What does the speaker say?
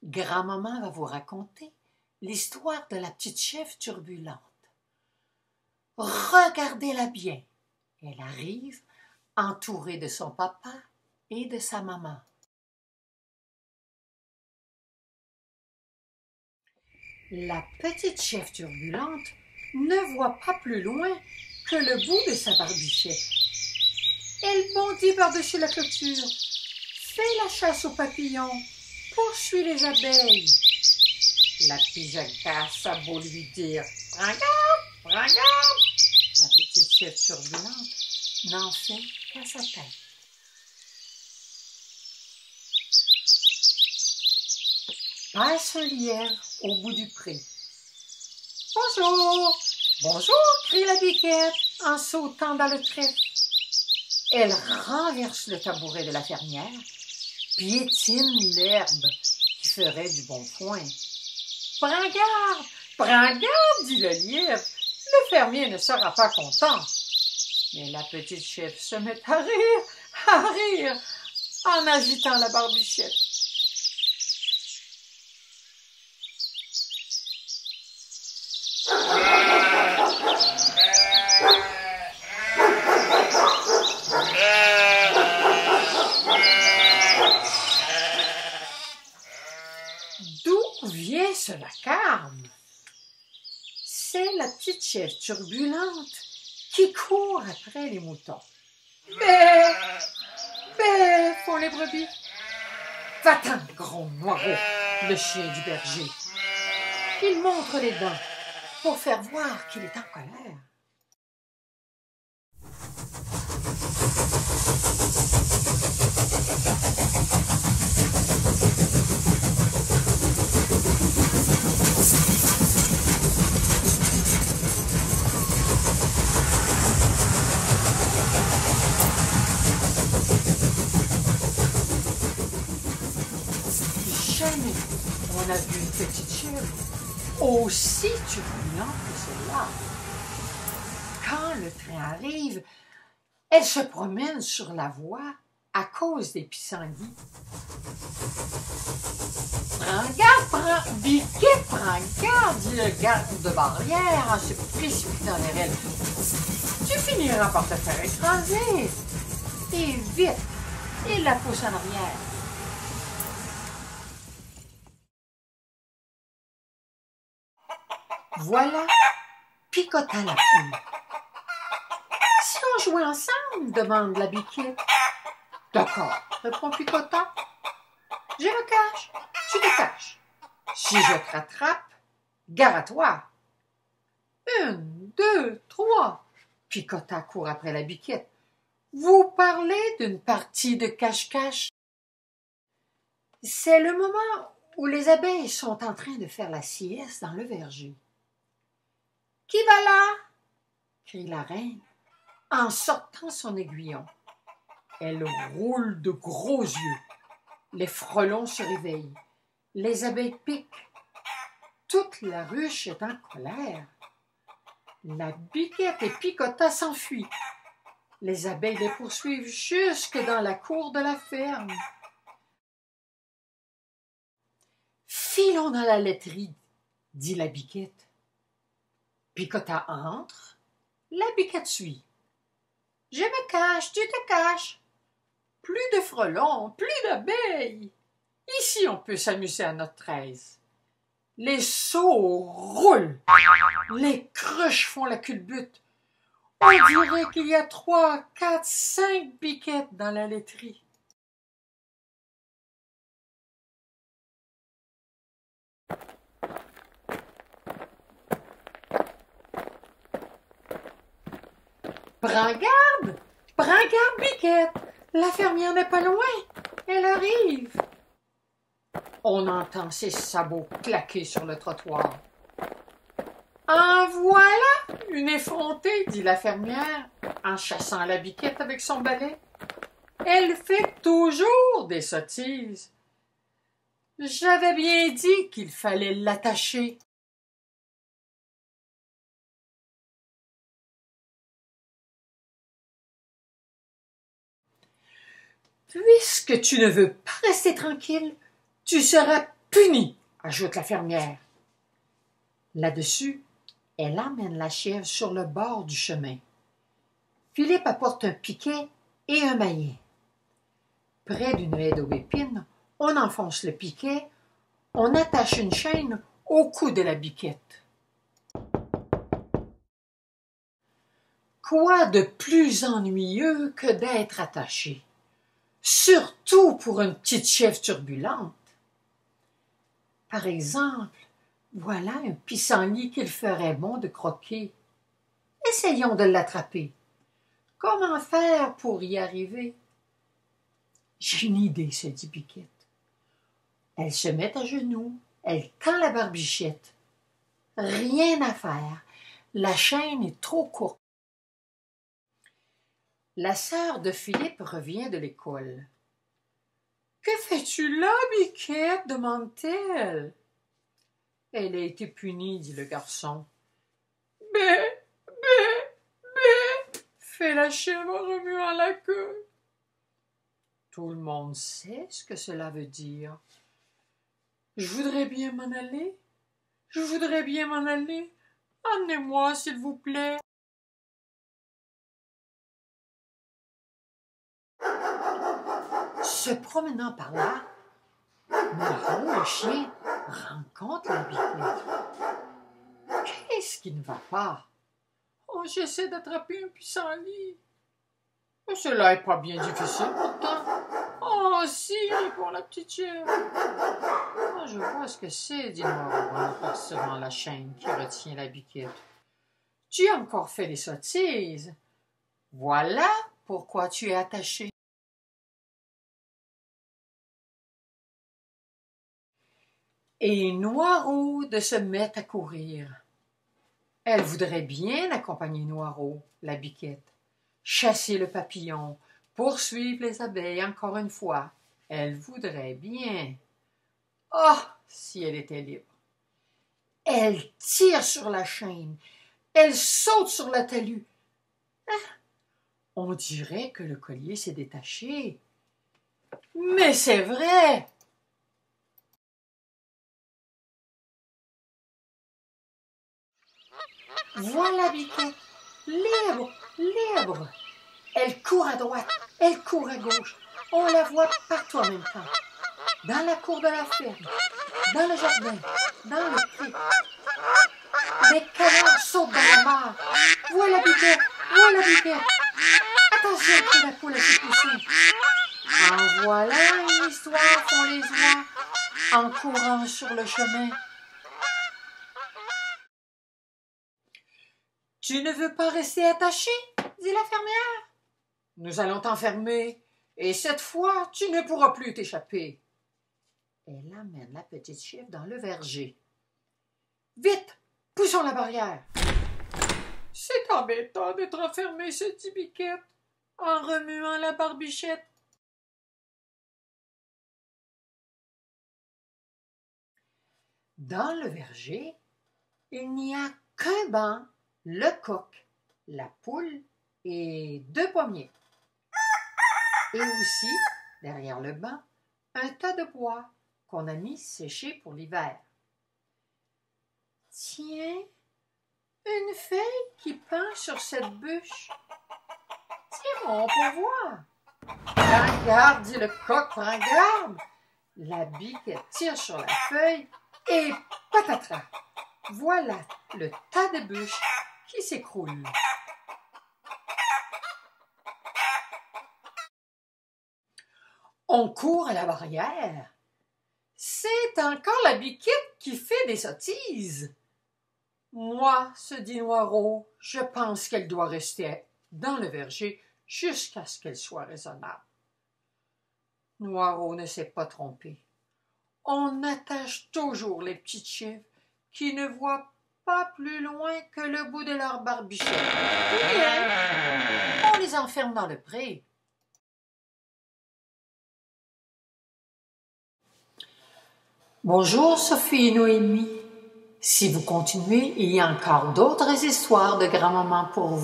Grand-maman va vous raconter l'histoire de la petite chèvre turbulente. Regardez-la bien. Elle arrive entourée de son papa et de sa maman. La petite chèvre turbulente ne voit pas plus loin que le bout de sa barbichette. Elle bondit par-dessus la clôture, fait la chasse aux papillons, poursuit les abeilles. La pigeoncasse a beau lui dire « Prends garde, prends garde !» La petite chèvre turbulente n'en fait qu'à sa tête. Passe un lièvre au bout du pré. « Bonjour, bonjour !» crie la biquette en sautant dans le trèfle. Elle renverse le tabouret de la fermière, piétine l'herbe qui ferait du bon foin. « Prends garde, dit le lièvre, le fermier ne sera pas content. » Mais la petite chèvre se met à rire, en agitant la barbichette. D'où vient ce vacarme? C'est la petite chèvre turbulente qui court après les moutons. Bé, bé, font les brebis. Va-t'en, gros noireau, le chien du berger. Il montre les dents pour faire voir qu'il est en colère. Jamais on a vu une petite chèvre aussi turbulente que celle-là. Quand le train arrive, elle se promène sur la voie à cause des pissenlits. Biquette, prends garde, dit le garde de barrière en se précipitant vers elle. Tu finiras par te faire écraser. Et vite, il la pousse en arrière. Voilà Picota la poule. « Si on jouait ensemble? » demande la biquette. « D'accord, » répond Picota. « Je me cache, tu te caches. Si je te rattrape, gare à toi. » 1, 2, 3. Picota court après la biquette. « Vous parlez d'une partie de cache-cache? » C'est le moment où les abeilles sont en train de faire la sieste dans le verger. « Qui va là? » crie la reine en sortant son aiguillon. Elle roule de gros yeux. Les frelons se réveillent. Les abeilles piquent. Toute la ruche est en colère. La biquette et Picota s'enfuient. Les abeilles les poursuivent jusque dans la cour de la ferme. « Filons dans la laiterie, » dit la biquette. Picota entre, la biquette suit. « Je me cache, tu te caches. Plus de frelons, plus d'abeilles. Ici, on peut s'amuser à notre aise. » Les sauts roulent, les cruches font la culbute. On dirait qu'il y a 3, 4, 5 biquettes dans la laiterie. Prends garde, biquette, la fermière n'est pas loin, elle arrive. » On entend ses sabots claquer sur le trottoir. « En voilà une effrontée, » dit la fermière en chassant la biquette avec son balai. « Elle fait toujours des sottises. J'avais bien dit qu'il fallait l'attacher. » Puisque tu ne veux pas rester tranquille, tu seras puni, ajoute la fermière. Là-dessus, elle emmène la chèvre sur le bord du chemin. Philippe apporte un piquet et un maillet. Près d'une haie d'aubépine, on enfonce le piquet, on attache une chaîne au cou de la biquette. Quoi de plus ennuyeux que d'être attaché, surtout pour une petite chèvre turbulente? Par exemple, voilà un pissenlit qu'il ferait bon de croquer. Essayons de l'attraper. Comment faire pour y arriver? J'ai une idée, se dit Biquette. Elle se met à genoux, elle tend la barbichette. Rien à faire, la chaîne est trop courte. La sœur de Philippe revient de l'école. « Que fais-tu là, Biquette ?» demande-t-elle. « Elle a été punie, dit le garçon. « Bé, bé, bé !» fait la chèvre en remuant la queue. Tout le monde sait ce que cela veut dire. « Je voudrais bien m'en aller. Je voudrais bien m'en aller. Emmenez-moi, s'il vous plaît. » Se promenant par là, Noirot, le chien, rencontre la Biquette. Qu'est-ce qui ne va pas? Oh, j'essaie d'attraper un pissenlit. Cela n'est pas bien difficile pourtant. Oh, si, pour la petite chèvre. Oh, je vois ce que c'est, dit Noirot en apercevant la chaîne qui retient la Biquette. Tu as encore fait des sottises. Voilà pourquoi tu es attaché. Et Noirot de se mettre à courir. Elle voudrait bien accompagner Noirot, la Biquette, chasser le papillon, poursuivre les abeilles encore une fois. Elle voudrait bien. Oh, si elle était libre! Elle tire sur la chaîne, elle saute sur le talus. Ah, on dirait que le collier s'est détaché. Mais c'est vrai! Voilà Biquette, libre, libre. Elle court à droite, elle court à gauche. On la voit partout en même temps. Dans la cour de la ferme, dans le jardin, dans le pré. Les canards sautent dans la mare. Voilà Biquette, voilà Biquette. Attention que la poule a ses poussins. En voilà une histoire qu'on les voit en courant sur le chemin. Tu ne veux pas rester attaché, dit la fermière. Nous allons t'enfermer, et cette fois, tu ne pourras plus t'échapper. Elle amène la petite chèvre dans le verger. Vite, poussons la barrière. C'est embêtant d'être enfermé, se dit Biquette, en remuant la barbichette. Dans le verger, il n'y a qu'un banc, le coq, la poule et 2 pommiers. Et aussi, derrière le banc, un tas de bois qu'on a mis sécher pour l'hiver. Tiens, une feuille qui pend sur cette bûche. Tiens, on peut voir. Prends garde, dit le coq, prends garde. La Biquette tire sur la feuille et patatras. Voilà le tas de bûches qui s'écroule. On court à la barrière. C'est encore la Biquette qui fait des sottises. Moi, se dit Noirot, je pense qu'elle doit rester dans le verger jusqu'à ce qu'elle soit raisonnable. Noirot ne s'est pas trompé. On attache toujours les petites chèvres qui ne voient pas plus loin que le bout de leur barbichette. Bien, on les enferme dans le pré. Bonjour Sophie et Noémie. Si vous continuez, il y a encore d'autres histoires de grand-maman pour vous.